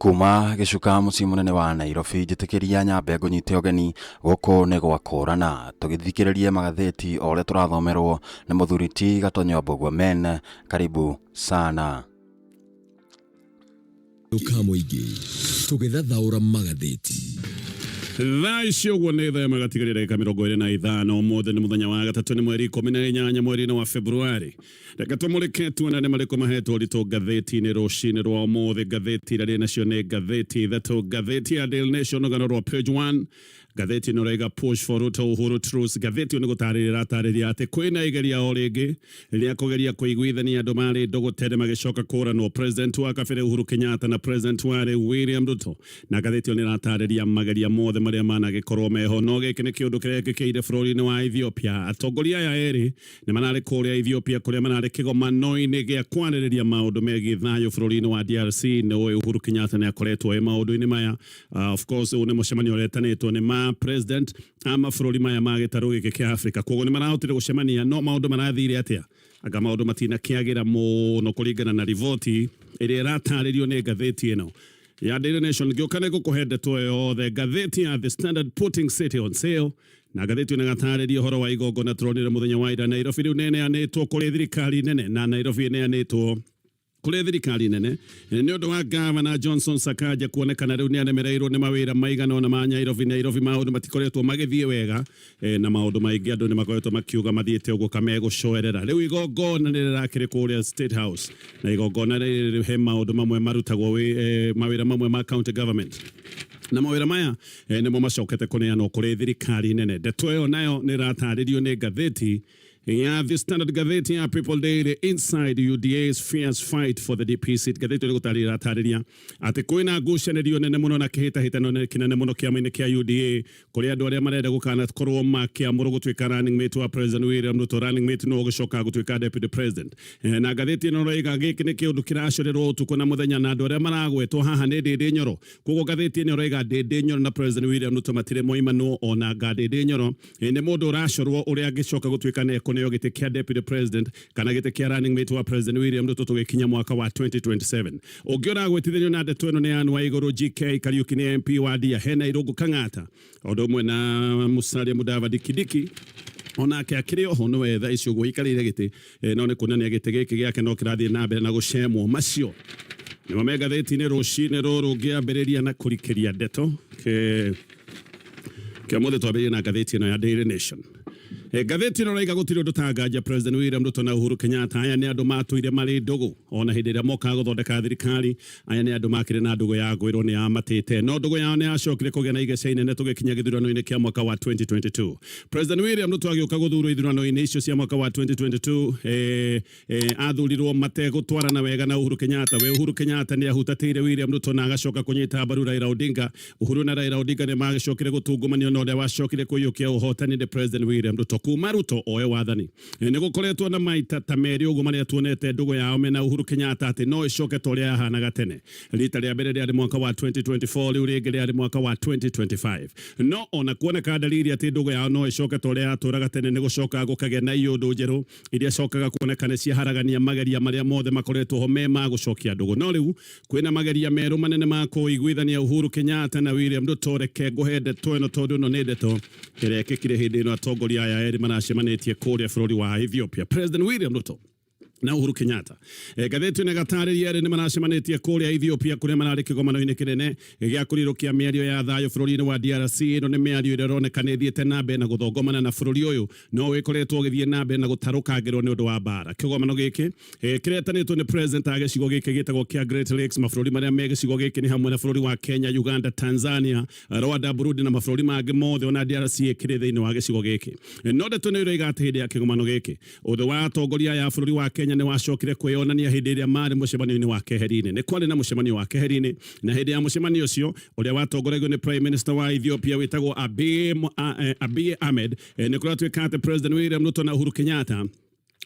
Kuma gicuka mucii munene wa Nairobi njitikiria nyambe ngunyite ogeni guku ni gwakũrana tugithikiririe magatheti o uria turathomerwo ni muthuriti Gatonye Mbugua men. Karibu sana. Ukamoigi tugithathaura magatheti Thaisho guonetha magatigarira eka 25 mothe ni muthenya wa gatatu ni mweri 18 mweri wa Februari. Reka tumulike tuonane mariko mahetwo rito gatheti ni rucini rwa mothe. Gatheti rari nacio ni gatheti thatu. Gatheti ya Daily Nation ngano rwa page 1. Gatheti no rega push for RUTO Uhuru truth. Gatheti no gutarira atariri ate kwina igeria o ringi ria kugeria kuiguithania andu mari ndogotere magicoka kuranwo president wa kabere Uhuru Kenyatta na president wa William RUTO. Na gatheti ni ratariria mageria mothe maria managikorwo meho no giki ni kiundu kiria gikeire bururi-ini wa Ethiopia. Atongoria ya eri ni manari kuria Ethiopia kuria manari kigomano-ini gia kwaniriria maundu megi thayo bururi-ini wa DRC. No Uhuru Kenyatta ni akoretwo e maundu-ini maya of course une mucemanio retanitwo ni president ama bururi maya magitaru giki kia Africa kogo ni marahotire gucemania no maundu marathire atia aga maundu matina kiagira muno kuringana na rivoti iria rataririo ni gatheti ino ya Daily Nation. Giokane gukuhendetwo yothe gatheti ya The Standard putting city on sale na gatheti ni gataririo horo wa igogo na tronire muthenya wa ira Nairobi riu nene anetwo kuri thirikari nene na Nairobi nene anetwo kule thirikari nene ni undu wa Governor Johnson Sakaja kuonekana riu ni anemereirwo ni mawira maigana na ma Nairobi maundu matikoretwo magithie wega na maundu maingi andu ni makoretwo makiuga mathiete uguo kamegucoerera riu igongona ni rirakire kuria State House na igongona ni he maundu mamwe marutagwo mawira mamwe ma county government na mawira maya nimo macokete kuneanwo kuri thirikari nene. Ndeto iyo nayo ni rataririo ni gatheti ya The Standard. Gatheti ya People Daily inside UDA's fierce fight for the DP seat. Gatheti ni gutarira atariria ati kwina ngucanĩrio nene muno na kihitahitano kinene muno kiama-ini kia UDA kuri andu aria marenda gukana korwo makiamũrwo gũtuĩka running mate wa President William RUTO. Running mate no gũcoka gũtuĩka deputy president. Na gatheti no roiga gĩkĩ nĩ kĩũndũ kĩracorerwo ũtukũ na mũthenya na andũ arĩa maragwetwo haha nĩ Ndĩndĩ Nyoro. Koguo gatheti no roiga Ndĩndĩ Nyoro na President William RUTO matire moimano ona Ndĩndĩ Nyoro nĩ mũndũ ũracorwo ũrĩa angĩcoka gũtuĩka nĩekuneo gĩtĩ kia deputy president kana gĩtĩ kia running mate wa President William RUTO tũgĩkinya mwaka wa 2027. Ũngĩora gwĩtithĩrio na ndeto ĩno nĩ Anne wa igũrũ GK Kariuki ni MP wa Ndia hena Irũngũ Kang'ata ũndũ ũmwe na Musalia Mudavadi Kidiki onake akiri oho no wetha icio gũikarĩire gĩtĩ no nĩ kuonania gĩtĩ gĩkĩ gĩake no kĩrathiĩ na mbere na gũcemwo macio nĩmo megatheti-inĩ rũcinĩ rũrũ ngĩambĩrĩria na kũrikĩria ndeto kĩamũthĩ twambĩrĩrie na gatheti ĩno ya Daily Nation. Gatheti no raiga gutiri undu tangaja President William RUTO na Uhuru Kenyatta aya ni andu matuire mari ndugu ona hindi ria moka guthondeka thirikari aya ni andu makire na ndugu ya gwirwo ni amatite no ndugu yao ni acokire kugia na igece inene tugikinya githurano-ini kia mwaka wa 2022. President William RUTO agiuka guthurwo ithurano-ini icio cia mwaka wa 2022 athurirwo mategutwarana wega na Uhuru Kenyatta. We Uhuru Kenyatta ni ahutatire William RUTO na agacoka kunyita mbaru Raila Odinga. Uhuru na Raila Odinga ni magicokire gutungumanio no ndia wacokire kuyukia uhotani ni President William RUTO kuma RUTO oe wathani ni gukoretwo na maita ta meri uguo maria tuonete ndugu yao mena Uhuru Kenyatta ati no icoke toria yahanaga tene. Rita ria mbere ria mwaka wa 2024 riu ringi ria mwaka wa 2025 no ona kuoneka dalili ati ndugu yao no icoke toria yaturaga tene ni gucoka gukagia na iundu njeru iria cokaga kuonekana ciaharagania mageria maria mothe makoretwo ho mema gucokia ndugu no riu kwina mageria meru manene ma kuiguithania Uhuru Kenyatta na William RUTO. Reke nguhende tweno tondu no ni ndeto kirekekire hindi ino atongoria aya eri manacemanĩtie kũrĩa bũrũri wa Ethiopia. President William RUTO na Uhuru Kenyatta gatheti ni gatariria eri ni manacemanĩtie kũrĩa Ethiopia kuria manarĩ kĩgomano-inĩ kĩnene gĩa kũrirũkia mĩario ya thayũ bũrũri-inĩ wa DRC. ĩno nĩ mĩario ĩrĩa ĩroneka nĩ ĩthiĩte na mbere na gũthongomana na bũrũri ũyũ no wĩkoretwo ũgĩthiĩ na mbere na gũtarũkangĩrwo nĩ ũndũ wa mbara. Kĩgomano gĩkĩ kĩretanĩtwo nĩ president a gĩcigo gĩkĩ gĩtagwo kĩa Great Lakes. Mabũrũri marĩa me gĩcigo gĩkĩ nĩ hamwe na bũrũri wa Kenya, Uganda, Tanzania, Rwanda, Burundi na mabũrũri mangĩ mothe ona DRC ĩkĩrĩ thĩinĩ wa gĩcigo gĩkĩ. No ndeto nĩ ĩroiga atĩ hĩndĩ ya kĩgomano gĩkĩ ũthũ wa atongoria ya bũrũri wa Kenya nĩ wacokire kwĩyonania hĩndĩ ĩrĩa marĩ mũcemanio-inĩ wa keheri-inĩ. Nĩ kwarĩ na mũcemanio wa keheri-inĩ na hĩndĩ ya mũcemanio ũcio ũrĩa watongoragio nĩ Prime Minister wa Ethiopia wĩtagwo Abiy Ahmed nĩ kũratuĩka atĩ President William RUTO na Uhuru Kenyatta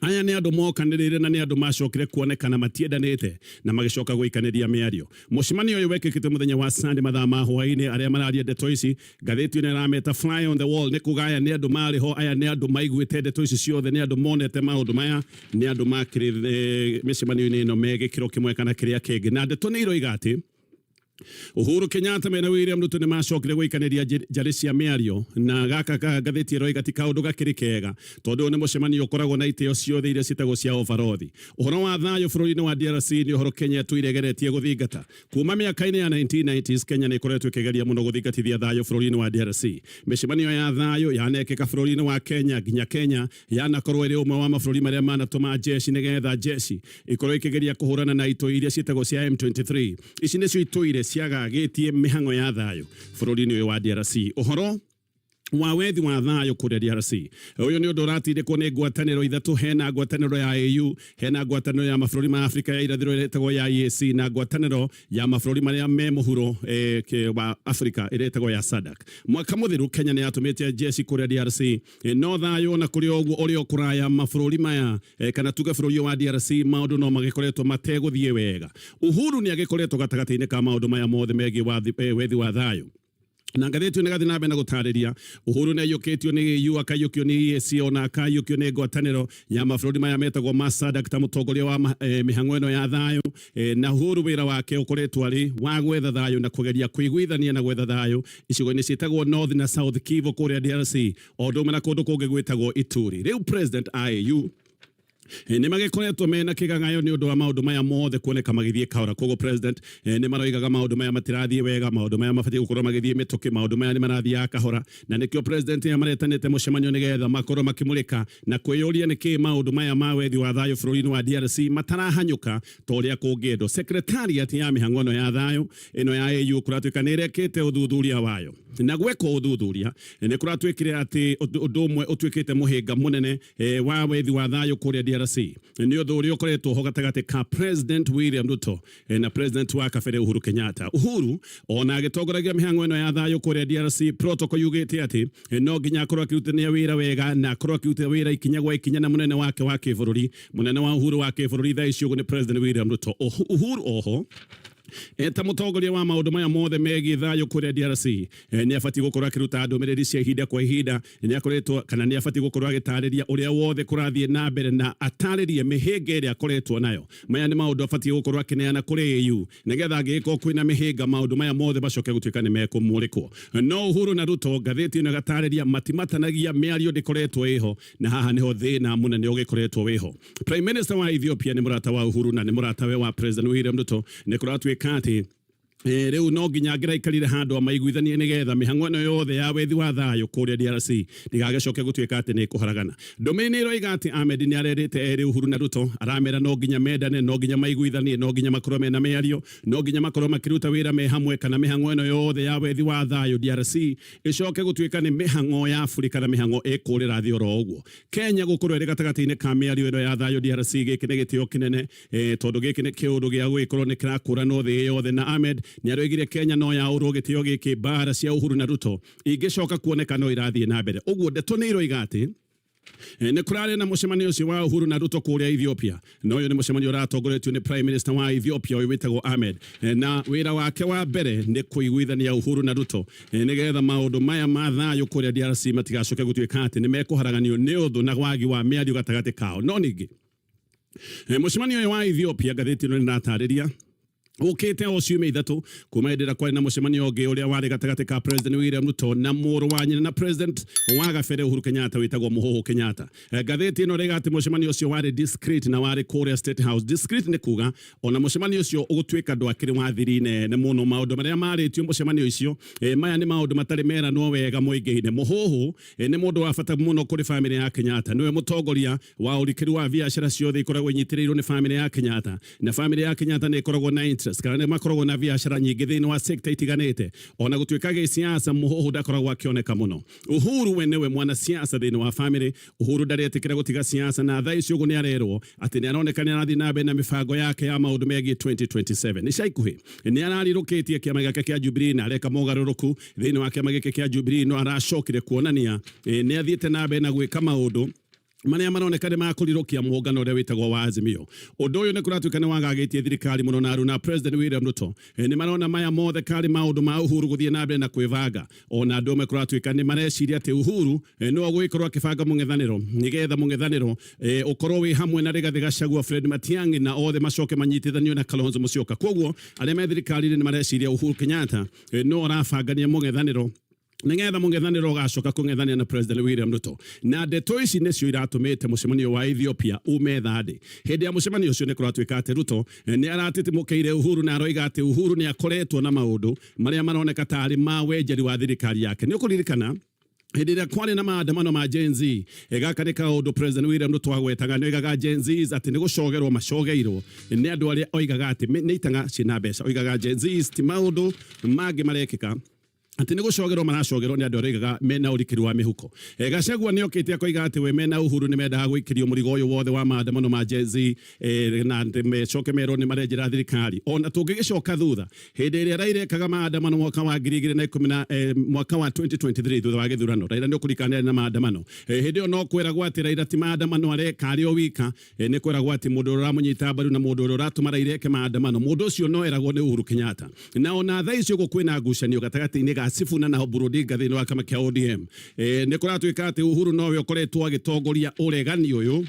aya ni andu mokanĩrĩire na ni andu macokire kuonekana matiendanĩte na magicoka gũikanĩria mĩario. Mũcemanio ũyũ wekĩkĩte mũthenya wa Sunday mathaa ma hwaĩ-inĩ. Arĩa mararia ndeto ici gatheti nĩ rameta fly on the wall nĩ kuga aya ni andu marĩ ho, aya ni andu maiguĩte ndeto ici ciothe, ni andu monete maũndũ maya, ni andu makĩrĩ mĩcemanio-inĩ ĩno me gĩkĩro kĩmwe kana kĩrĩa kĩngĩ. Na ndeto nĩ iroiga atĩ Uhuru Kenyatta mena William Ruto ni macokire gwikaniria njari cia miario na gaka ngathiti roi gatika undu gakiri kega tondu ni mucemanio ukoragwo na iteo ciothe iria citagwo cia overothi. Uhoro wa thayo bururi-ini wa DRC ni uhoro Kenya tuiregeretie guthingata kuma miaka-ini ya 1990s. Kenya ni ikoretwo ikigeria muno guthingatithia thayo bururi-ini wa DRC. Micemanio ya thayo yanekeka bururi-ini wa Kenya nginya Kenya yanakorwo iri umwe wa mabururi maria manatuma jeshi nigetha jeshi ikorwo ikigeria kuhurana na ito iria citagwo cia M23. Ici nicio ituire ciagagitie mihango ya thayo bururi-ini wa DRC. Uhoro wa wethi wa thayo kuria DRC uyu ni undu uratindikwo ni ngwataniro ithatu. Hena ngwataniro ya AU, hena ngwataniro ya mabururi ma Afrika ya irathiro iretagwo ya EAC, na ngwataniro ya mabururi maria me muhuro wa Afrika iretagwo ya SADC. Mwaka muthiru Kenya ni yatumite jeshi kuria DRC no thayo na kuri ogwo uri okuraya mabururi maya kana tuga bururi wa DRC maundu no magikoretwo mateguthie wega. Uhuru ni agikoretwo gatagati-ini ka maundu maya mothe megi wethi wa thayo na ngathiti ni gathi nambe na gutariria. Uhuru ni yukitio ni EU, akayukio ni EAC, ona akayukio ni ngwataniro ya mabururi maya metagwo ma SADC ta mutongoria wa mihango ino ya thayo. Na Uhuru wira wake ukoretwo ari wa gwetha thayo na kugeria kuiguithania na gwetha thayo icigo-ini cietagwo North na South Kivu kuria DRC o ndume na kundu kungi gwitagwo Ituri. Riu president AU ni magikoretwo mena kigagayo ni undu wa maundu maya mothe kuoneka magithie kaura. Kogo president ni maroigaga maundu maya matirathie wega, maundu maya mabatie gukorwo magithie mituki, maundu maya ni marathia kahora, na nikio president ya maretanite mucemanio nigetha makorwo makimulika na kwiyuria niki maundu maya ma wethi wa thayo bururi-ini wa DRC matarahanyuka toria kungiendo. Secretariat ya mihangono ya thayo ino ya AU kuratuika ni rekete uthuthuria wayo na gweka uthuthuria ni kuratwikire ati undu umwe utwikite muhinga munene wa wethi wa thayo kuria DRC ni undu uria ukoretwo ho gatagati ka President William Ruto na President wa kabere Uhuru Kenyatta. Uhuru ona agitongoragia mihango ino ya thayo kuria DRC protocol yugite ati no nginya akorwo akirutania wira wega na akorwo akirutania wira ikinya gwa ikinya na munene wake wa kibururi, munene wa Uhuru wa kibururi tha icio ni President William Ruto. Uhuru oho eta mutongoria wa maundu maya mothe megi thayo kuria DRC ni afati gukorwo akiruta ndumiriri cia ihinda kwa ihinda, ni akoretwo kana ni afati gukorwo agitariria uria wothe kurathie na mbere na ataririe mihinga iria akoretwo nayo. Maya ni maundu afati gukorwo akineana kuri AU nigetha angiko kwina mihinga maundu maya mothe bacoke gutuika ni mekumurikwo. No Uhuru na Ruto ngathiti ino gatariria matimatanagia miario ndikoretwo iho, na haha niho thina munene ugikoretwo wiho. Prime Minister wa Ethiopia ni murata wa Uhuru na ni murata we wa President William Ruto ni kuratwika ati riu no nginya ngiraikarire handu amaiguithanie nigetha mihango ino yothe ya wethi wa thayo kuria DRC ndigagicoke gutuika ati ni kuharagana. Domain iroiga ati Ahmed ni arerete eri Uhuru na Ruto aramera no nginya mendane, no nginya maiguithanie, no nginya makorwo mena miario, no nginya makorwo makiruta wira me hamwe, kana mihango ino yothe ya wethi wa thayo DRC icoke gutuika ni mihango ya Afrika na mihango ikurira thi oro uguo. Kenya gukorwo iri gatagati-ini ka miario ino ya thayo DRC giki ni gitio kinene tondu giki ni kiundu gia gwikorwo ni kirakura no thi yothe, na Ahmed ni aroigire Kenya no ya uro gitio giki bara cia Uhuru na Ruto ingicoka kuoneka no irathie na mbere. Uguo ndeto ni iroiga ati ni kurare na mucemanio ucio wa Uhuru na Ruto kuria Ethiopia. No uyu ni mucemanio uratongoretio ni Prime Minister wa Ethiopia uyu witagwo Ahmed, na wira wake wa mbere ni kuiguithania Uhuru na Ruto nigetha maundu maya ma thayo kuria DRC matigacoke gutuika ati ni mekuharaganio ni uthu na wagi wa miario gatagati kao. No ningi mucemanio wa Ethiopia ngathiti no ndatariria ukite o ciumia ithatu kuma endera kwari na mucemanio ungi uria wari gatagati ka President William Ruto na muru wa nyina na President wa kabere Uhuru Kenyatta witagwo Muhoho Kenyatta. Ngathiti ino riga ati mucemanio ucio wari discreet na wari kuria State House. Discreet ni kuga ona mucemanio ucio ugutwika ndwakiri wa thirine ne muno maundu maria maritio mucemanio ucio maya ni maundu matari mera no wega muingi-ine. Muhoho ni mundu wa bata muno kuri family ya Kenyatta, niwe mutongoria wa urikiri wa biashara ciothe ikoragwo inyitirirwo ni family ya Kenyatta, na family ya Kenyatta ni ikoragwo na kana makoragwo na biashara nyingi thiini wa sector itiganite. Ona gutuika siasa Muhoho ndakoragwo akioneka muno. Uhuru we niwe mwana siasa thiini wa family. Uhuru ndaretikira gutiga siasa na thaa icio ugu ni arerwo ati ni aroneka ni arathi na mbere na mibango yake ya maundu megi 2027 ni caikuhi. Ni ararirukitie kiama gĩake kia Jubilee na areka mogaruruku thiini wa kiama gĩake kia Jubilee no aracokire kuonania ni athiite na mbere na gwika maundu maria maronekane makurirukia muungano uria witagwo wa Azimio. Undu uyu ni kuratuika ni wagagitie thirikari muno na President William Ruto ni marona maya mothe kari maundu ma Uhuru guthie na mbere na kwivanga. Ona andu amwe kuratuika ni mareciria ati Uhuru no gwikorwo akibanga mung'ethaniro nigetha mung'ethaniro ukorwo wi hamwe na Rigathi Gachagua, Fred Matiang'i na othe macoke manyitithanio na Kalonzo Musyoka. Koguo aria me thirikari ni mareciria Uhuru Kenyatta no arabangania mung'ethaniro nigetha mung'ethaniro ugacoka kung'ethania na President William Ruto. Na ndeto ici nicio iratumite mucemanio wa Ethiopia ume thande. Hindi ya mucemanio ucio ni kuratuika ati Ruto ni aratitimukiire Uhuru na aroiga ati Uhuru ni akoretwo na maundu maria maroneka tari ma wenjeri wa thirikari yake. Ni ukuririkana hindi ria kwari na maandamano ma Gen Z gaka ni kaundu President William Ruto agwetaga ni oigaga Gen Z ati ni gucogerwo macogeirwo ni andu aria oigaga ati ni itanga cina mbeca. Oigaga Gen Z ti maundu mangi marekika ati ni gucogerwo maracogerwo ni andu oigaga mena urikiri wa mihuko. Gachagua ni okite akoiga ati we mena Uhuru ni mendaga gwikirio murigo uyu wothe wa maandamano ma Gen Z na mecoke merwo ni marenjera thirikari. Ona tungigicoka thutha hindi iria rairekaga maandamano mwaka wa 2010 mwaka wa 2023 thutha wa githurano Raila ni kurikana na maandamano hindi yo no kwiragwo ati Raila ti maandamano areka ari o wika ni kwiragwo ati mundu uramunyita mbaru na mundu uratuma raireke maandamano mundu ucio no eragwo ni Uhuru Kenyatta. Na ona thaa icio gukwina ngucanio gatagati-ini Sifuna na Burundiga thini wa kama kia ODM ni kuratuika ati Uhuru nowe ukoretwo agitongoria uregani uyu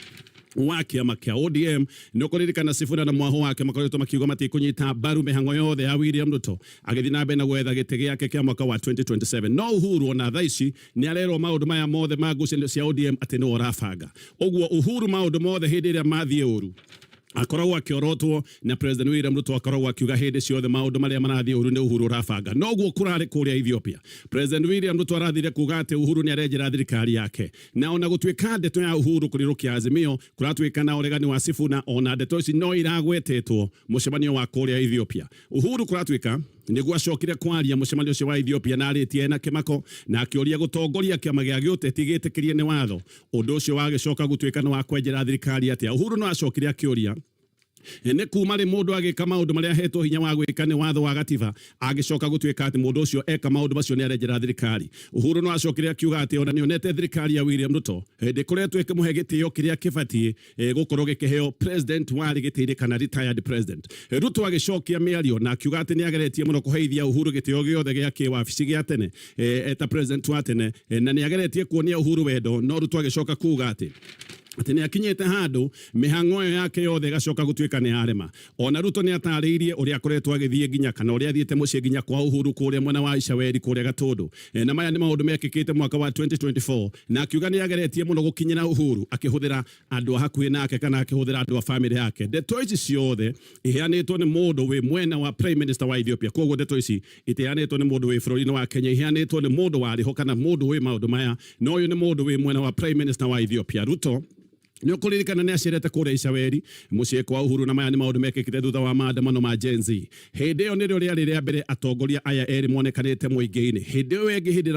wa kiama kia ODM. No kuririkana Sifuna na mwaho wake makoretwo makiuga matikunyita mbaru mihango yothe ya William Ruto agithii na mbere na gwetha giti giake kia mwaka wa 2027. No Uhuru ona thaa ici ni arerwo maundu maya mothe ma ngucanio cia ODM ati no arabanga. Uguo Uhuru maundu mothe hindi iria mathie uru akoragwo akiorotwo na President William Ruto akoragwo akiuga hindi ciothe maundu maria marathie uru ni Uhuru urabanga. Noguo kurari kuria Ethiopia President William Ruto arathire kuga ati Uhuru ni arenjera thirikari yake. Na ona gutuika ndeto ya Uhuru kurirukia Azimio kuratuika na uregani wa Sifuna ona ndeto ici no iragwetetwo mucemanio wa kuria Ethiopia. Uhuru kuratuika niguo acokire kwaria mucemanio ucio wa Ethiopia na aritie na kimako na akioria gutongoria kiama gia giuteti gitikirie ni watho. Undu ucio wagicoka gutuika ni wa kwenjera thirikari ati Uhuru no acokire akioria ne kuma ri mundu agika maundu maria hetwo hinya wa gwika ni watho wa gatiba agicoka gutuika ati mundu ucio eka maundu macio ni arenjera thirikari. Uhuru no acokire akiuga ati ona ni onete thirikari ya William Ruto ndi kuretwo ikimuhe gitio kiria kibatie gukorwo gikiheo president wa gitiri kana retired president. Ruto agicokia miario na akiuga ati ni ageretie muno kuheithia Uhuru gitio giothe gia kiwabici gia tene eta president wa tene na ni ageretie kuonia Uhuru wendo. No Ruto agicoka kuuga ati ni akinyete handu mihango yake yothe gacoka gutuika ni arema. Ona Ruto ni atariirie uria akoretwo agithie ginya kana uria athiete mucie ginya kwa Uhuru kuria mwena wa Icaweri kuria Gatundu na maya ni maundu mekikite mwaka wa 2024 na akiuga ni ageretie muno gukinyira Uhuru akihuthira andu hakuhi nake kana akihuthira andu a family yake. Ndeto ici ciothe iheanitwo ni mundu wi mwena wa Prime Minister wa Ethiopia. Koguo ndeto ici iteanitwo ni mundu wi bururi wa Kenya iheanitwo ni mundu wariho kana mundu wi maundu maya no uyu ni mundu wi mwena wa Prime Minister wa Ethiopia. Ruto ni ukuririkana ni acirete kuria Icaweri mucie kwa Uhuru na maya ni maundu mekikite thutha wa maandamano ma Gen Z. Hindi iyo ni riari ria mbere atongoria aya eri monekanite muingi-ini. Hindi iyo ingi hindi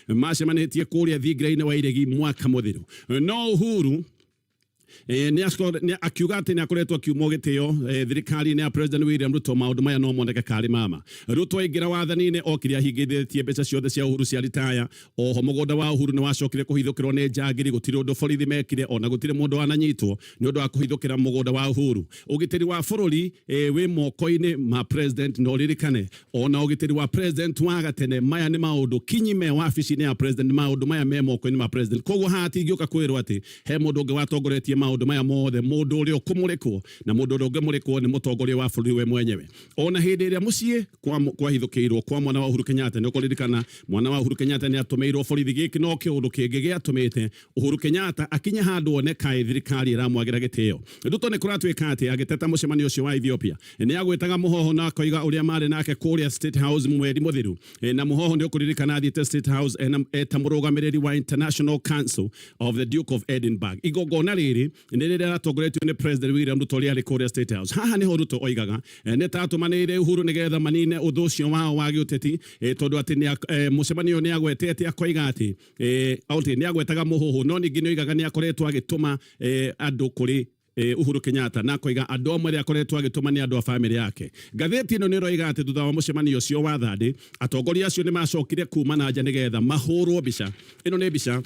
macemanitie kuria thingira-ini wa iregi mwaka muthiru. No Uhuru ni akiuga ati ni akoretwo akiumwo gitio thirikari ni ya President William Ruto maundu maya no moneke kari mama. Ruto ingira wathani-ini okire ahingithitie mbeca ciothe cia Uhuru cia ritaya. Oho mugunda wa Uhuru ni wacokire kuhithukirwo ni njagiri gutiri undu borithi mekire ona gutiri mundu wananyitwo ni undu wa kuhithukira mugunda wa Uhuru. Ugitiri wa bururi wi moko-ini ma president no ririkane ona ugitiri wa president wa gatene maya ni maundu kinyime wabici-ini ya president maundu maya me moko-ini ma president. Koguo hatingioka kwirwo ati he mundu ungi watongoretie maundu maya mothe mundu uria ukumurikwo na mundu uria ungimurikwo ni mutongoria wa bururi we mwenyewe. Ona hindi iria mucie kwa hithukirwo kwa mwana wa Uhuru Kenyatta ni kuririkana mwana wa Uhuru Kenyatta ni atumeirwo borithi giki no kiundu kingi giatumite Uhuru Kenyatta akinya handu oneka thirikari iramwagira gitio. Ruto ni kuratuika ati agiteta mucemanio ucio wa Ethiopia ni agwetaga muhoho na akoiga uria mari nake kuria State House mweri muthiru na muhoho ni ukuririkana athiete State House eta murugamiriri wa International Council of the Duke of Edinburgh. Igogona riri ni riria ratongoretio ni President William Ruto ria kuria State House. Haha ni Ruto oigaga ni tatumanire Uhuru nigetha manine undu ucio wao wa giuteti tondu ati ni mucemanio ni agwetete akoiga ati ni agwetaga muhoho no ningi ni oigaga ni akoretwo agituma andu kuri Uhuru Kenyatta na koiga andu amwe ria akoretwo agituma ni andu a family yake. Gatheti ino ni roiga ati thutha wa mucemanio ucio wa thandi atongoria acio ni macokire kuma na nja nigetha mahurwo mbica. Ino ni mbica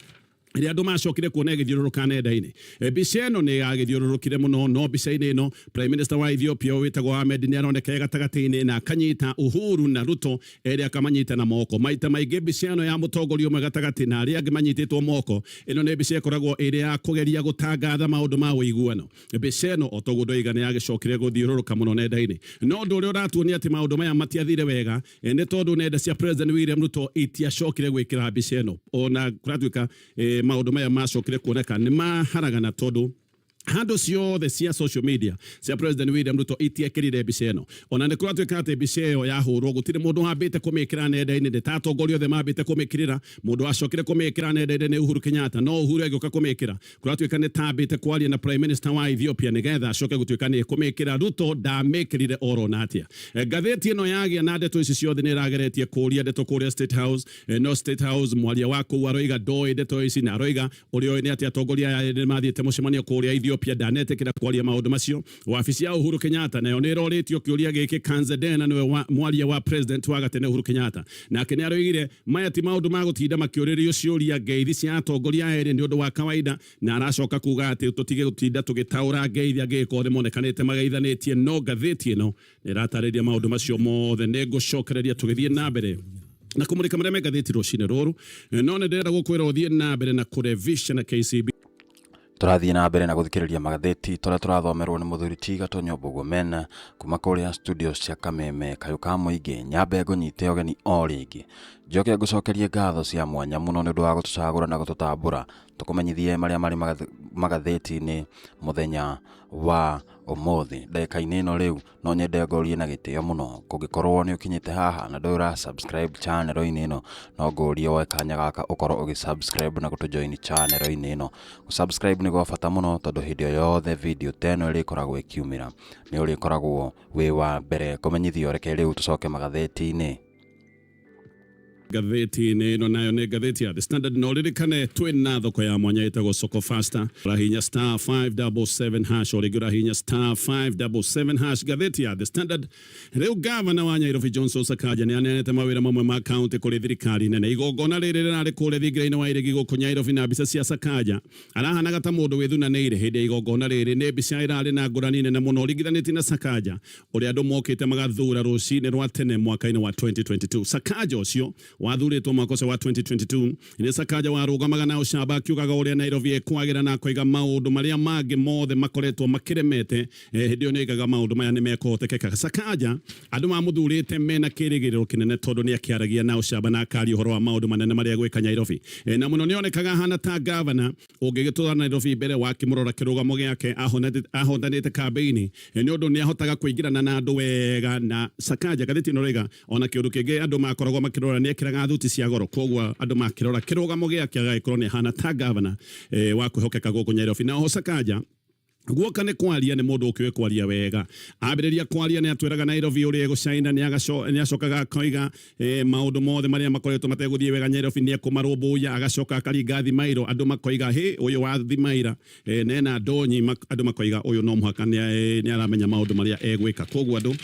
ria andu macokire kuona githiururuka nenda-ini mbica ino ni yagithiururukire muno no mbica-ini ino Prime Minister wa Ethiopia witagwo Ahmed ni aroneka gatagati-ini na akanyita Uhuru na Ruto eri akamanyita na moko maita maingi mbica ino ya mutongoria umwe gatagati na aria angi manyititwo moko ino ni mbica ikoragwo iri ya kugeria gutangatha maundu ma uiguano mbica ino otoguo ndoiga ni yagicokire guthiururuka muno nenda-ini no ndu uria uratuonia ati maundu maya matiathire wega ni tondu nenda cia President William Ruto itiacokire gwikira mbica ino ona kuratuika maundu maya macokire kuoneka ni maharagana tondu handu ciothe cia social media cia President William Ruto itiekirire mbica ino ona ni kuratuika ati mbica iyo yahurwo gutire mundu wambite kumikira nenda-ini ndetatongoria othe mambite kumikirira mundu acokire kumikira nenda-ini ni Uhuru Kenyatta no Uhuru agioka kumikira kuratuika ni tambite kwaria na Prime Minister wa Ethiopia nigetha acoke gutuika ni kumikira Ruto ndamikirire oro natia gatheti ino yagia na ndeto ici ciothe ni rageretie kuria ndeto kuria State House no State House mwaria wako aroiga ndoi ndeto ici na aroiga urio ni ati atongoria ni mathiete mucemanio kuria Ethiopia ndanetekira kwaria maundu macio wabici ya Uhuru Kenyatta nayo ni roretio kiuria giki Kanzedena niwe mwaria wa president wa gatene Uhuru Kenyatta nake ni aroigire maya ti maundu ma gutinda makiuririo ciuria ngeithi cia atongoria eri ni undu wa kawaida na aracoka kuga ati tutige gutinda tugitaura ngeithi agiko monekanite magaithanitie no gatheti ino ni ratariria maundu macio mothe ni gucokereria tugithie na mbere na kumurika maria megatheti rucine ruru no ni ndira gukwira uthie na mbere na kurevision na KCB turathie na mbere na guthikiriria magatheti toria turathomerwo ni muthuri Gatonye Mbugua Magathiti kuma kuria studios cia Kameme kayuka muingi nyambe ngunyite ogeni o ringi njoke ngucokerie ngatho cia mwanya muno ni undu wa gutucagura na gututambura tukumenyithie maria mari magatheti ni muthenya wa umuthi ndeka-ini ino riu no nyende ngorie na gitio muno kungikorwo ni ukinyite haha na ndura subscribe channel-ini ino no ngorie woe kanya gaka ukorwo ugisubscribe na gutujoin channel-ini ino subscribe ni gwa bata muno tondu hindi yothe video teno iri koragwo ikiumira ni uri koragwo wi wa mbere kumenyithio reke riu tucoke magatheti-ini gatheti no nayo ne gatheti ya The Standard no ririkane twina thoko ya mwanya itago soko faster rahinya star 577 hash oregura hinya star 577 hash gatheti ya The Standard reu governor wa Nairobi Johnson Sakaja ni anete mawira mamwe ma county kuri thirikari nene igogona riri rari kure thigiraine wa irigi guku Nairobi na bisa cia Sakaja arahanaga ta mundu withunanire hindi igogona riri ne bisa irari na ngurani nene muno rigithaniti na Sakaja uri andu mokite magathura rucine rwa tene mwaka-ini wa 2022 Sakaja ucio wathuritwo mwaka wa 2022 ni Sakaja warugamaga na ucamba akiugaga uria Nairobi ekwagira na koiga maundu maria mangi mothe makoretwo makiremete hindi oni igaga maundu maya ni mekohotekeka Sakaja andu mamuthurite mena kirigiriro kinene tondu ni akiaragia na ucamba na akari uhoro wa maundu manene maria gwika Nairobi na muno ni onekaga hana ta governor ungigitwara Nairobi mbere wa kimurora kirugamo giake ahondanite campaign ni undu ni ahotaga kuingirana na andu wega na Sakaja gatheti no rega ona kiundu kingi andu makoragwo makirora ni ekiraga thuti cia goro kogwa andu makirora kirugamo giake agaikorwo ni hana ta governor wa kwihokeka guku Nairobi na Sakaja guoka ne kwaria ni mundu ukiwe kwaria wega ambiriria kwaria ni atwiraga Nairobi uri gucaina ni acokaga koiga maundu mothe maria makoretwo mateguthie wega Nairobi ni akumarumbuya agacoka akaringa thimairo andu makoiga he uyu wa thimaira nena ndonyi andu makoiga uyu no muhaka ni aramenya maundu maria egwika kogwa andu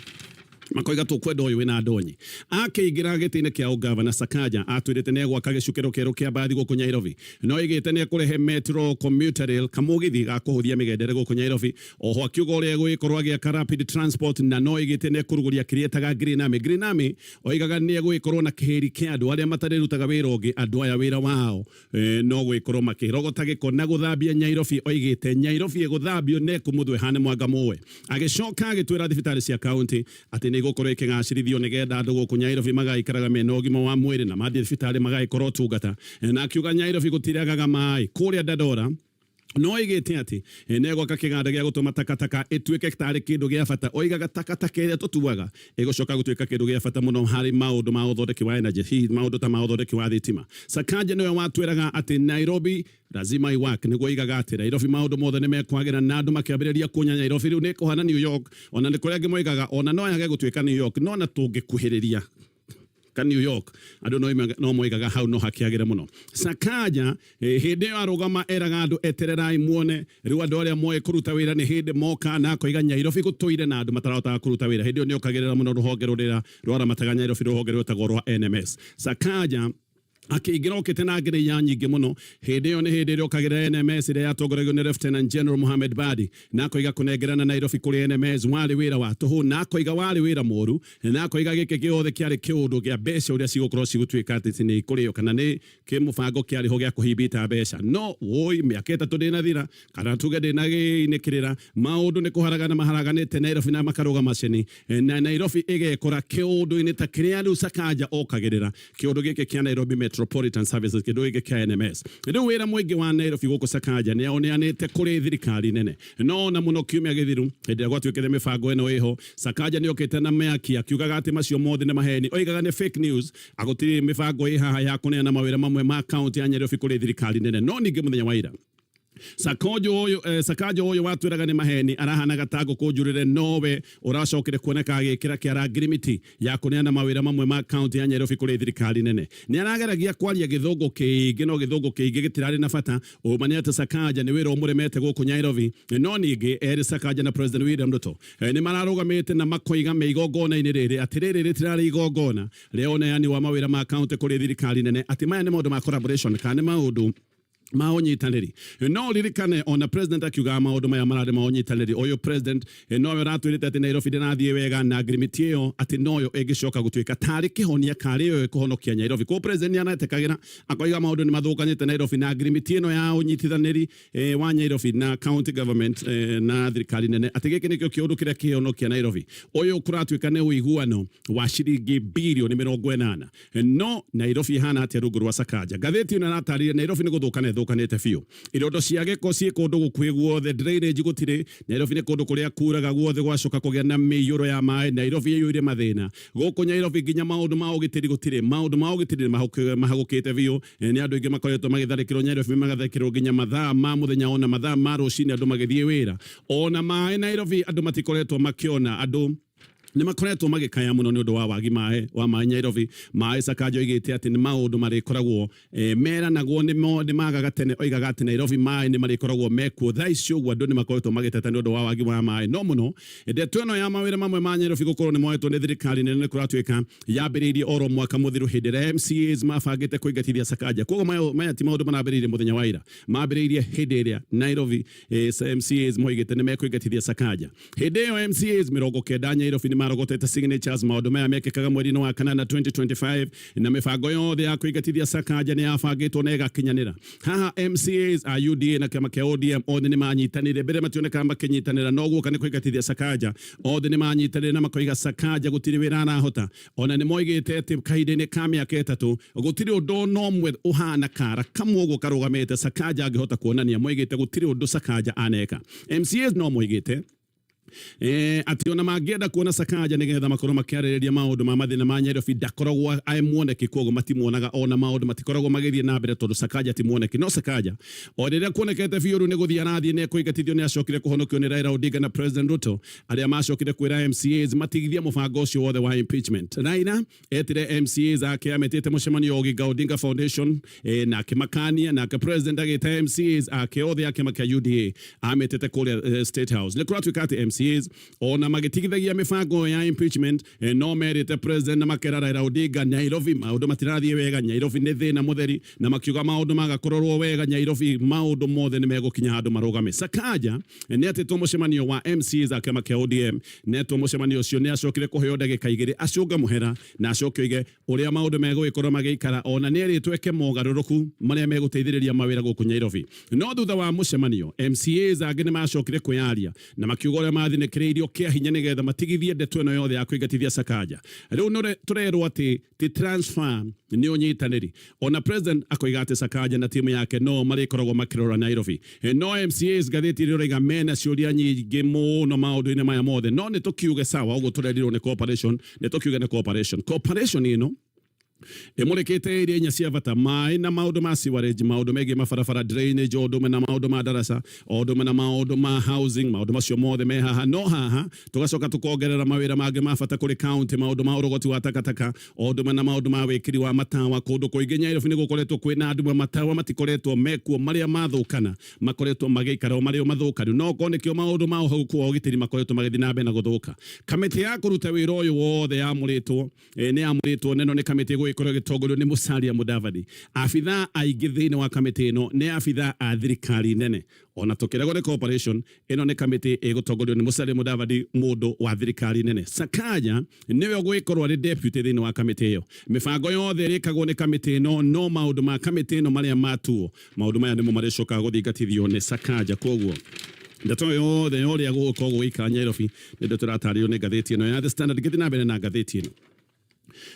makoiga tukwenda uyu wina ndonyi akiingira gitine kia governor Sakaja atwirite ne gwaka gicukiro kero kia bathi guku Nairobi no igite ne kurehe metro commuter rail kamugithi ga kuhuthia migendere guku Nairobi oho akiuga uria gwikorwo agiaka rapid transport na no igite ne kuruguria kirietaga Green Army oigaga ni gwikorwo na kiheri kia andu aria matarerutaga wira ungi andu aya wira wao no gwikorwo makirogota giko na guthambia Nairobi oigite Nairobi guthambio ne kumuthwe hane mwanga muwe agicoka agitwira thibitari cia county ati igokoro ikigacirithio nigenda andu guku Nairobi magaikaraga mena ugima wa mwiri na mathie thibitari magaikorwo tungata na akiuga Nairobi gutiriagaga mai kuria Dandora no igite ati nego kakiganda gia gutuma takataka etwike tari kindu gia bata oigaga takataka ire tutuaga igocoka gutwika kindu gia bata muno hari maundu ma uthondeki wa energy maundu ta ma uthondeki wa thitima Sakaja niwe watwiraga ati Nairobi lazima iwak niguo igaga ati Nairobi maundu mothe ni mekwagira na andu makiambiriria kunya Nairobi riu ni kuhana New York ona ni kuria ngimoigaga ona no yage gutwika New York no na tungikuhiriria New York andu no moigaga hau no hakiagire muno Sakaja hindi arugama eraga andu etererai muone riu andu aria moe kuruta wira ni hindi moka na koiga Nairobi gutoire na andu matarota kuruta wira hindi ni okagirira muno ruhonge rurira rwara mataga Nairobi ruhonge rwetagwo rwa NMS Sakaja akĩingĩra okĩte na ngere ya nyingĩ mũno hĩndĩ ĩyo nĩ hĩndĩ ĩrĩa okagĩra NMS ĩrĩa yatongoragio nĩ Lieutenant General Mohamed Badi na akoiga kũnengerana Nairobi kũrĩ NMS warĩ wĩra wa tũhũ na akoiga warĩ wĩra mũru na akoiga gĩkĩ gĩothe kĩarĩ kĩũndũ gĩa mbeca ũrĩa cigũkorwo cigũtuĩka atĩ nĩ ikũrĩo kana nĩ kĩmũbango kĩarĩ ho gĩa kũhimbita mbeca no woi mĩaka ĩtatũ ndĩnathira kana tuge ndĩnagĩinĩkĩrĩra maũndũ nĩ kũharagana maharaganĩte Nairobi na makarũga macini na Nairobi ĩgekora kĩũndũ-inĩ ta kĩrĩa rĩu Sakaja okagĩrĩra kĩũndũ gĩkĩ kĩa Nairobi Metropolitan Services kĩndũ gĩkĩ kĩa NMS rĩu wĩra mũingĩ wa Nairobi gũkũ Sakaja nĩ aoneanĩte kũrĩ thirikari nene no na mũno kiumia gĩthiru hĩndĩ ĩrĩa gwatuĩkĩte mĩbango ĩno ĩho Sakaja nĩ okĩte na mĩaki akiugaga atĩ macio mothe nĩ maheni oigaga nĩ fake news agũtirĩ mĩbango ĩ haha ya kũneana mawĩra mamwe ma kaunti ya Nairobi kũrĩ thirikari nene no ningĩ mũthenya wa ira Sakaja ũyũ watwĩraga nĩ maheni arahanaga ta ngũkũnjũrĩre nowe ũracokire kuoneka agĩkĩra kĩara ngirimiti ya kũneana mawĩra mamwe ma kaunti ya Nairobi kũrĩ thirikari nene nĩ arageragia kwaria gĩthũngũ kĩingĩ no gĩthũngũ kĩingĩ gĩtirarĩ na bata ũmanya atĩ Sakaja nĩ wĩra ũmũremete gũkũ Nairobi no ningĩ erĩ Sakaja na President William Ruto nĩ mararũgamĩte na makoiga igongona-inĩ rĩrĩ atĩ rĩrĩ rĩtirarĩ igongona rĩa ũneani wa mawĩra ma kaunti kũrĩ thirikari nene atĩ maya nĩ maũndũ ma collaboration kana nĩ maũndũ maonyitanĩri no ririkane ona president akiuga maũndũ maya mararĩ maonyitanĩri ũyũ president nowe ratwĩrĩte atĩ Nairobi ndĩrathiĩ wega na agreement ĩyo atĩ noyo ĩngĩcoka gũtuĩka tarĩ kĩhonia karĩ yo kũhonokia Nairobi ko president nĩ anatekagĩra akoiga maũndũ nĩ mathũkanĩte Nairobi na agreement ĩno ya ũnyitithanĩri wa Nairobi na county government na thirikari nene atĩ gĩkĩ nĩkĩo kĩũndũ kĩrĩa kĩhonokia Nairobi ũyũ kũratuĩka nĩ ũiguano wa ciringi birioni 80 no Nairobi hana atĩa rungu rwa Sakaja ngathĩti ĩno ĩratarĩria Nairobi nĩ gũthũkana thũkanĩte biũ irondo cia gĩko ciĩ kũndũ gũkuĩ guothe drainage gũtirĩ Nairobi nĩ kũndũ kũrĩa kuraga guothe gwacoka kũgĩa na mĩiyũro ya maĩ Nairobi ĩyũire mathĩna gũkũ Nairobi nginya maũndũ ma ũgitĩri gũtirĩ maũndũ ma ũgitĩri mahagũkĩte biũ nĩ andũ aingĩ makoretwo magĩtharĩkĩrwo Nairobi magatharĩkĩrwo nginya mathaa ma mũthenya ona mathaa ma rũcinĩ andũ magĩthiĩ wĩra ona maĩ Nairobi andũ matikoretwo makĩona andũ nĩ makoretwo magĩkaya mũno nĩ ũndũ wa wagi wa maĩ Nairobi maĩ Sakaja oigĩte atĩ nĩ maũndũ marĩkoragwo meranagwo nĩ magaga tene oigaga atĩ Nairobi maĩ nĩ marĩkoragwo mekuo thaa ici ũguo andũ nĩ makoretwo magĩteta nĩ ũndũ wa wagi wa maĩ no mũno ndeto ĩno ya mawĩra mamwe ma Nairobi gũkorwo nĩ moetwo nĩ thirikari nene kũratuĩka yambĩrĩirie oro mwaka mũthiru hĩndĩ ĩrĩa MCAs mabangĩte kũingatithia Sakaja koguo maya ti maũndũ marambĩrĩirie mũthenya wa ira mambĩrĩirie hĩndĩ ĩrĩa Nairobi MCAs moigĩte nĩ mekũingatithia Sakaja hĩndĩ ĩyo MCAs 90 Nairobi marogotete signatures maũndũ maya mekĩkaga mweri-inĩ wa kanana 2025 na mĩbango yothe ya kũingatithia Sakaja nĩ yabangĩtwo na ĩgakinyanĩra haha MCAs a UDA na kĩama kĩa ODM othe nĩ manyitanĩire mbere mationekaga makĩnyitanĩra no guoka nĩ kũingatithia Sakaja othe nĩ manyitanĩire na makoiga Sakaja gũtirĩ wĩra arahota ona nĩ moigĩte atĩ kahinda-inĩ ka mĩaka ĩtatũ gũtirĩ ũndũ no ũmwe ũhana kara kamwe ũguo karũgamĩte Sakaja angĩhota kuonania moigĩte gũtirĩ ũndũ Sakaja aneka MCAs no moigĩte ati ona mangĩenda kuona Sakaja nĩgetha makorwo makĩarĩrĩria maũndũ ma mathĩna ma Nairobi ndakoragwo muoneki koguo matimuonaga ona maũndũ matikoragwo magĩthiĩ na mbere tondũ Sakaja ti muoneki no Sakaja o rĩrĩa kuonekete biũ nĩ gũthiĩ arathiĩ nĩ kũingatithio nĩ acokire kũhonokio nĩ Raila Odinga na President Ruto arĩa macokire kwĩra MCAs matigithie mũbango ũcio wothe wa impeachment Raila etire MCAs ake ametĩte mũcemanio Oginga Odinga Foundation na akĩmakania na President agĩta MCAs ake othe akĩama kĩa UDA ametĩte kũrĩa State House nĩ kũratuĩka atĩ MCAs ona magĩtigithagia mĩbango ya impeachment no merĩte president na makera Raila Odinga Nairobi maũndũ matirathiĩ wega Nairobi nĩ thĩna mũtheri na makiuga maũndũ magakororwo wega Nairobi maũndũ mothe nĩ megũkinya handũ marũgame Sakaja nĩ atĩtwo mũcemanio wa MCAs akĩama kĩa ODM netwo mũcemanio ũcio nĩ acokire kũheo ndagĩka 2 acũnga mũhera na acoke oige ũrĩa maũndũ megũgĩkorwo magĩikara ona nĩ erĩtwo eke mogarũrũku marĩa megũteithĩrĩria mawĩra gũkũ Nairobi no thutha wa mũcemanio MCAs angĩ nĩ macokire kwĩyaria na makiuga ũrĩa mathinĩkĩrĩirio kĩa hinya nĩgetha matigithie ndeto ĩno yothe ya kũingatithia Sakaja rĩu tũrerwo atĩ ti transfer nĩ ũnyitanĩri ona president akoiga atĩ Sakaja na timu yake no marĩkoragwo makĩrora Nairobi no MCAs ngathĩti rĩroiga mena ciũria nyingĩ mũno maũndũ-inĩ maya mothe no nĩ tũkiuge sawa ũguo tũrerirwo nĩ cooperation nĩ tũkiuge nĩ cooperation ĩno Emũrĩkĩte iria inya cia bata maĩ na maũndũ ma sewerage maũndũ megiĩ mabarabara drainage ũndũ na maũndũ ma darasa ũndũ na maũndũ ma housing maũndũ macio mothe me haha no haha tũgacoka tũkongerera mawĩra mangĩ ma bata kũrĩ county maũndũ ma ũrogoti wa takataka ũndũ na maũndũ ma wĩkiri wa matawa kũndũ kũingĩ Nairobi nĩ gũkoretwo kwĩna andũ matawa matikoretwo mekuo marĩa mathũkana makoretwo magĩikara o marĩa mathũkanu no ko nĩkĩo maũndũ ma ũgitĩri makoretwo magĩthiĩ na mbere na gũthũka kamĩtĩ ya kũruta wĩra ũyũ wothe yamũrĩtwo nĩ yamũrĩtwo neno nĩ kamĩtĩ gwikorwo gitongorio ni Musalia Mudavadi abitha aingĩ thĩinĩ wa kamĩtĩ ĩno nĩ abitha a thirikari nene ona tukiragwo corporation ĩno nĩ kamĩtĩ ĩgũtongorio ni Musalia Mudavadi mũndũ wa thirikari nene. Sakaja niwe gwikorwo ari deputy thĩinĩ wa kamĩtĩ ĩyo. Mibango yothe ĩrĩkagwo nĩ kamĩtĩ ĩno no maũndũ ma kamĩtĩ ĩno marĩa matuo maũndũ maya nĩmo marĩcokaga gũthingatithio nĩ Sakaja. Koguo ndeto yothe ũrĩa gũgũkorwo gũgĩikara Nairobi nĩ ndeto ĩratarĩrio nĩ ngathĩti ĩno ya The Standard. Gĩthiĩ na mbere na ngathĩti ĩno.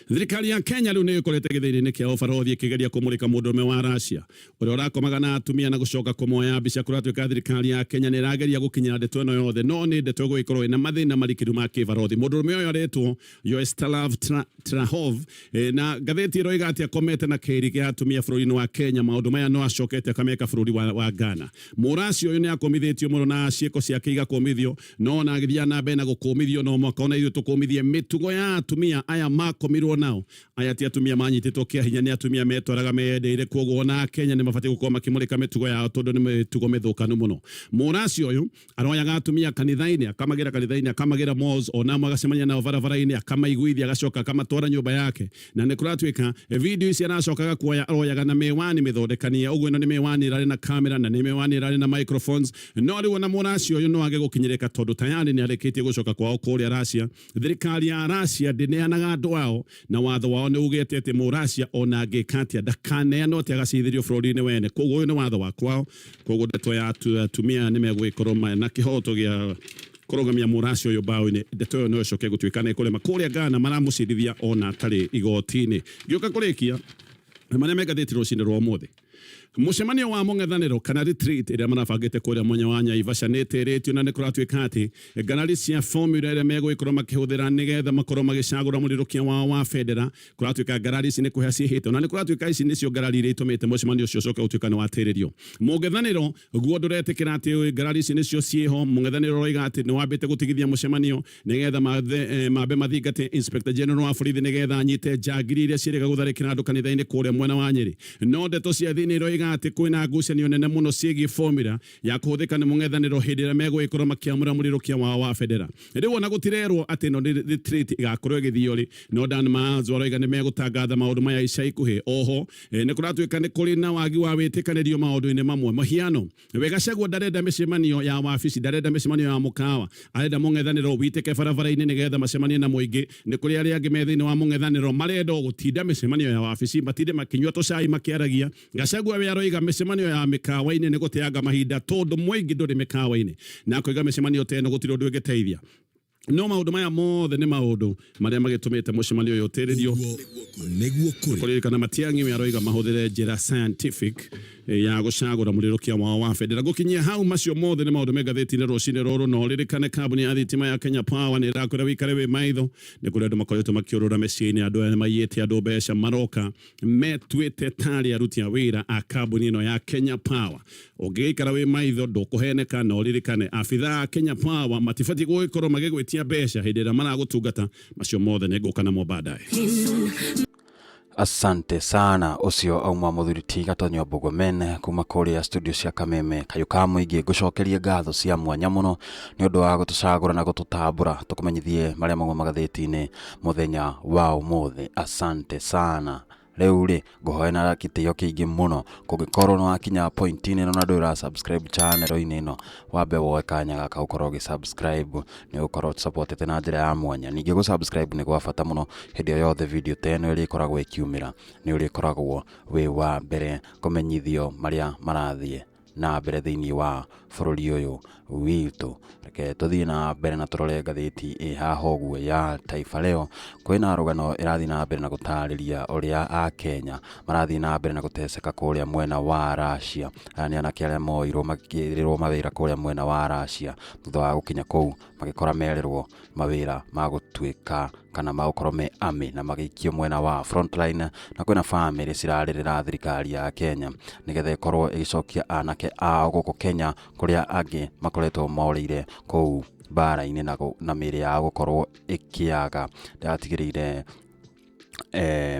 Thirikari ya Kenya rĩu nĩ ĩkorete gĩthĩni-inĩ kĩa ũbarothi ĩkĩgeria kũmũrĩka mũndũrũme wa Russia ũrĩa ũrakomaga na atumia na gũcoka kũmoya mbica. Kũratuĩka thirikari ya Kenya nĩ ĩrageria gũkinyĩra ndeto ĩno yothe no nĩ ndeto ĩgũgĩkorwo ĩna mathĩna marikĩru ma kĩbarothi. Mũndũrũme ũyũ aretwo Yoeslav Trahov na ngathĩti ĩno ĩgatĩ akomete na kĩrĩ kĩa atumia bũrũri-inĩ wa Kenya. Maũndũ maya no acokete akameka bũrũri wa Ghana. Mũraci ũyũ nĩ akomithĩtio mũno na ciĩko ciake igakomithio no na agĩthiĩ na mbere na gũkomithio no mwaka ona ithuĩ tũkomithie mĩtugo ya atumia aya makomirwo nao. Aya ti atumia manyitĩtwo kĩa hinya, nĩ atumia metwaraga meyendeire. Koguo na Kenya nĩ mabatiĩ gũkorwo makĩmũrĩka mĩtugo yao tondũ nĩ mĩtugo mĩthũkanu mũno. Mũraci ũyũ aroyaga atumia kanitha-inĩ, akamagĩra kanitha-inĩ, akamagĩra malls, ona magacemania nao barabara-inĩ, akamaiguithia, agacoka akamatwara nyũmba yake. Na nĩ kũratuĩka video ici aracokaga kuoya aroyaga na mĩwani mĩthondekanie. Ũguo ĩno nĩ mĩwani ĩrarĩ na camera na nĩ mĩwani ĩrarĩ na microphones. No rĩu ona mũraci ũyũ no age gũkinyĩrĩka tondũ tayari nĩ arĩkĩtie gũcoka kwao kũrĩa Russia. Thirikari ya Russia ndĩneanaga andũ ao na watho wao nĩ ugĩte atĩ Mũracia ona angĩkatia ndakaneanwo atĩ agacithĩrio bũrũri-inĩ wene. Koguo ũyũ nĩ watho wa kwao. Koguo ndeto ya atumia nĩ megũgĩkorwo na kĩhoto gĩa kũrũgamia Mũracia ũyũ mbaũ-inĩ. Ndeto ĩyo no ĩcoke gũtuĩka nĩ kũrema kũrĩa Ghana maramũcirithia ona atarĩ igoti-inĩ. Ngĩũka kũrĩkia marĩa megathĩti rũcinĩ rwa ũmũthĩ. Mũcemanio wa mũng'ethanĩro kana retreat ĩrĩa marabangĩte kũrĩa mwanya wa Naivasha nĩ ĩtĩrĩtio na nĩ kũratuĩka atĩ ngarari cia formula ĩrĩa megũgĩkorwo makĩhũthĩra nĩgetha makorwo magĩcagũra mũrirũkia wao wa federa. Kũratuĩka ngarari ici nĩ kũhĩa ciĩhĩte na nĩ kũratuĩka ici nĩcio ngarari iria itũmĩte mũcemanio ũcio ũcoke gũtuĩka nĩ watĩrĩrio. Mũng'ethanĩro guo ndũretĩkĩra atĩ ngarari ici nĩcio ciĩho. Mũng'ethanĩro ũroiga atĩ nĩ wambĩte gũtigithia mũcemanio nĩgetha mambe mathingate Inspector General wa borithi nĩgetha anyite njangiri iria ciĩrĩga gũtharĩkĩra andũ kanitha-inĩ kũrĩa mwena wa Nyeri. No ndeto cia thĩinĩ iroiga atĩ kwĩna ngucanio nene mũno ciĩgiĩ formula ya kũhũthĩka nĩ mũng'ethanĩro hĩndĩ ĩrĩa megũgĩkorwo makĩamũra mũrirũkia wao wa federa. Rĩu ona gũtirerwo atĩ no retreat igakorwo ĩgĩthiĩ rĩ. No Dan Manzo aroiga nĩ megũtangatha maũndũ maya ica ikuhĩ. Oho nĩ kũratuĩka nĩ kũrĩ na wagi wa wĩtĩkanĩrio maũndũ-inĩ mamwe. Mahiano Wegacagwo ndarenda mĩcemanio ya wabici, ndarenda mĩcemanio ya mũkawa, arenda mũng'ethanĩro witĩke barabara-inĩ nĩgetha macemanie na mũingĩ. Nĩ kũrĩ arĩa angĩ me thĩinĩ wa mũng'ethanĩro marenda gũtinda mĩcemanio ya wabici, matinde makĩnyua tũcai makĩaragia. Gacagwo we aroiga mĩcemanio ya mĩkawa-inĩ nĩ gũteanga mahinda tondũ mũingĩ ndũrĩ mĩkawa-inĩ na kũiga mĩcemanio ta ĩno gũtirĩ ũndũ ũngĩteithia. No maũndũ maya mothe nĩ maũndũ marĩa magĩtũmĩte mũcemanio ũyũ ũtĩrĩrio. Kũririkana Matiang'i we aroiga mahũthĩre njĩra scientific ya gũcagũra mũrirũkia wao wa federa. Gũkinyia hau macio mothe nĩ maũndũ me ngathĩti-inĩ rũcinĩ rũrũ. No ririkane kambuni ya thitima ya Kenya Power nĩ ĩrakwĩra wĩikare wĩ maitho. Nĩ kũrĩ andũ makoretwo makĩũrũra mĩciĩ-inĩ, andũ aya maiyĩte andũ mbeca maroka metuĩte tarĩ aruti a wĩra a kambuni ĩno ya Kenya Power. Ũngĩgĩikara wĩ maitho ndũkũheneka. No ririkane abithaa a Kenya Power matibatiĩ gũgĩkorwo magĩgwĩtia mbeca hĩndĩ ĩrĩa maragũtungata. Macio mothe nĩ ngũka namo baadaye. Asante sana. Ucio auma muthuriti Gatonye Mbugua kuma kũrĩa studio cia Kameme. Kayũ ka mũingĩ ngũcokerie ngatho cia mwanya mũno nĩ ũndũ wa gũtũcagũra na gũtũtambũra tũkũmenyithie marĩa mauma magathĩti-inĩ mũthenya wa ũmũthĩ. Asante sana. Rĩu rĩ ngũhoya na gĩtĩo kĩingĩ mũno kũngĩkorwo nĩ wakinya point-inĩ ĩno na ndũra subscribe channel-inĩ ĩno, wambe woe kanya gaka ũkorwo ũgĩ-subscribe nĩ ũkorwo supportete na njĩra ya mwanya. Ningĩ gũ-subscribe nĩ gwa bata mũno hĩndĩ ĩyo yothe video ta ĩno ĩrĩa ĩkoragwo ĩkiumĩra, nĩ ũrĩkoragwo wĩ wa mbere kũmenyithio marĩa marathiĩ na mbere thĩinĩ wa bũrũri ũyũ witũ. Reke tũthiĩ na mbere na tũrore ngathĩti haha ũguo ya Taifa Leo. Kwĩna rũgano ĩrathiĩ na mbere na gũtarĩria ũrĩa a-Kenya marathiĩ na mbere na gũteceka kũrĩa mwena wa Russia. Aya nĩ anake arĩa moirwo makĩrĩrwo mawĩra kũrĩa mwena wa Russia. Thutha wa gũkinya kũu magĩkora merĩrwo mawĩra ma gũtuĩka kana magũkorwo me army na magĩikio mwena wa frontline. Na kwĩna family cirarĩrĩra thirikari ya Kenya nĩgetha ĩkorwo ĩgĩcokia anake ao gũkũ Kenya kũrĩa angĩ makoretwo morĩire kũu mbara-inĩ na mĩĩrĩ yao gũkorwo ĩkĩaga. Ndatigĩrĩire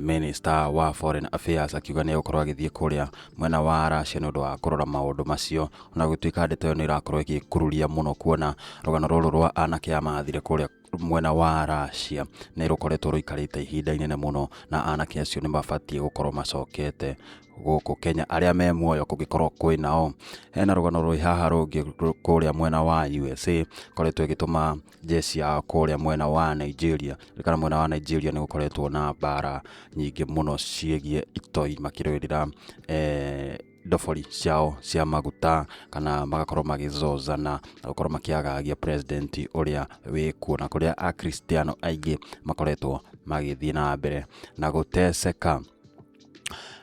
Minister wa Foreign Affairs akiuga nĩ gũkorwo agĩthiĩ kũrĩa mwena wa Russia nĩ ũndũ wa kũrora maũndũ macio. Ona gũtuĩka ndeto ĩyo nĩ ĩrakorwo ĩgĩkururia mũno kuona rũgano rũrũ rwa anake a mathire kũrĩa mwena wa Russia nä rũkoretwo rũikarĩte ihinda inene mũno, na anake acio nĩ mabatie gũkorwo macokete gũkũ Kenya. Arĩa me muoyo kũngĩkorwo kwĩ nao. Hena rũgano rwĩ haha rũngĩ kũrĩa mwena wa USA koretwo ĩgĩtũma jeshi yao kũrĩa mwena wa Nigeria. Kana mwena wa Nigeria nĩ gũkoretwo na mbara nyingĩ mũno ciĩgiĩ itoi makĩrũĩrĩra ndobori ciao cia maguta, kana magakorwo magĩzozana na gũkorwo makĩagagia president ũrĩa wĩkuo, na kũrĩa akristiano aingĩ makoretwo magĩthiĩ na mbere na gũteseka.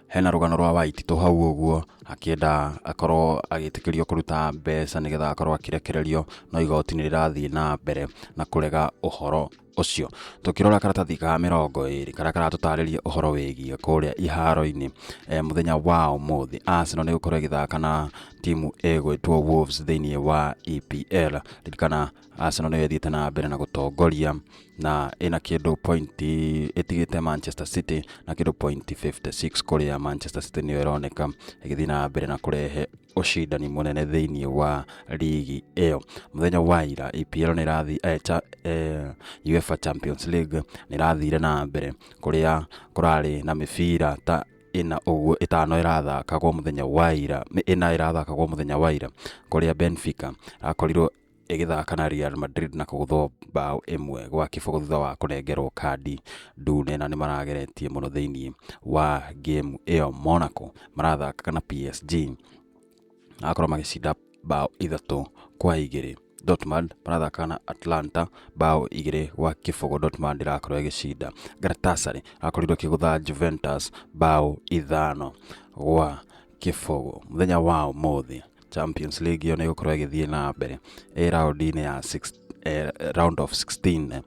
Hena rũgano rwa Waititũ hau ũguo akĩenda akorwo agĩtĩkĩrio kũruta mbeca nĩgetha akorwo akĩrekererio, no igoti nĩ rĩrathiĩ na mbere na kũrega ũhoro ũcio. Tukirora karatathi ka 20 karia karatũtarĩria ũhoro wĩgiĩ kũrĩa iharo-inĩ mũthenya wa ũmũthĩ, Arsenal nĩ gũkorwo ĩgĩthaka na timu ĩgwĩtwo Wolves thĩinĩ wa EPL. Ririkana Arsenal nĩ ĩthiĩte na mbere na gũtongoria na ĩna kĩndũ point ĩtigĩte Manchester City na kĩndũ point 56, kũrĩa Manchester City nĩyo ĩroneka ĩgĩthiĩ na mbere na kũrehe ushindani munene thĩinĩ wa ligi ĩyo. Mũthenya wa ira EPL nĩ ĩrathiĩ UEFA Champions League nĩ ĩrathire na mbere, kũrĩa kũrarĩ na mĩbira ta ĩna ũguo ĩtano ĩrathakagwo mũthenya wa ira, ĩna ĩrathakagwo mũthenya wa ira, kũrĩa Benfica akorirwo ĩgĩthaka na Real Madrid na kũgũthwo bao 1-0 thutha wa kũrengerwo kandi ndune, na nĩ marageretie mũno thĩinĩ wa game ĩyo. Monaco marathaka na PSG akorwo magĩcinda bao 3-2. Dortmund marathaka na Atlanta bao 2-0. Dortmund irakorwo ĩgĩcinda. Galatasaray akorirwo kĩgũtha Juventus bao 5-0. Mũthenya wa ũmũthĩ Champions League yo nĩ gũkorwo ĩgĩthiĩ na mbere round of 16,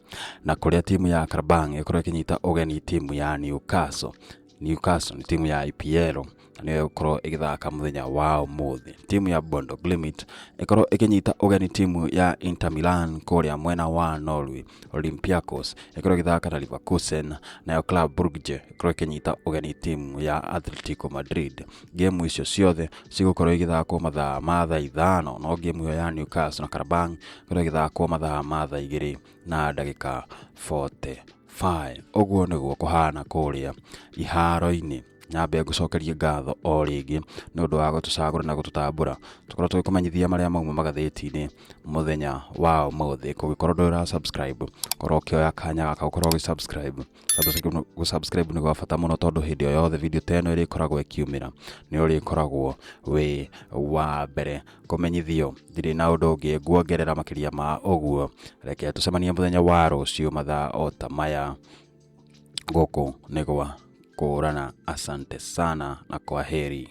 na kũrĩa timu ya Karabang ĩkorwo ĩkĩnyita ũgeni timu ya Newcastle. Newcastle ni timu ya EPL na nĩyo ĩkorwo ĩgĩthaka mũthenya wa ũmũthĩ. Timu ya Bondo Glimt ĩkorwo ĩkĩnyita ũgeni timu ya Inter Milan kũrĩa mwena wa Norway. Olympiacos ĩkorwo ĩgĩthaka na Leverkusen, nayo Club Brugge ĩkorwo ĩkĩnyita ũgeni timu ya Atletico Madrid. Game icio ciothe cigũkorwo igĩthakwo mathaa ma thaa 5, no game ĩyo ya Newcastle na Karabang ĩkorwo igĩthakwo mathaa ma thaa 2 na ndagĩka 45. Ũguo nĩguo kũhana kũrĩa iharo-inĩ. Nyambe ngũcokerie ngatho o rĩngĩ nĩ ũndũ wa gũtũcagũra na gũtũtambũra. Tũkorwo tũgĩkũmenyithia marĩa mauma magathĩti-inĩ mũthenya wa ũmũthĩ. Kũngĩkorwo ndũra subscribe, korwo ũkĩoya kanya gaka ũkorwo ũgĩ-subscribe. Gũ-subscribe nĩ gwa bata mũno, tondũ hĩndĩ o yothe video ta ĩno ĩrĩkoragwo ĩkiumĩra nĩ ũrĩkoragwo wĩ wa mbere kũmenyithio. Ndirĩ na ũndũ ũngĩ nguongerera makĩria ma ũguo. Reke tũcemanie mũthenya wa rũciũ mathaa o ta maya. Gũkũ nĩ gwa kũrana. Asante sana na kwaheri.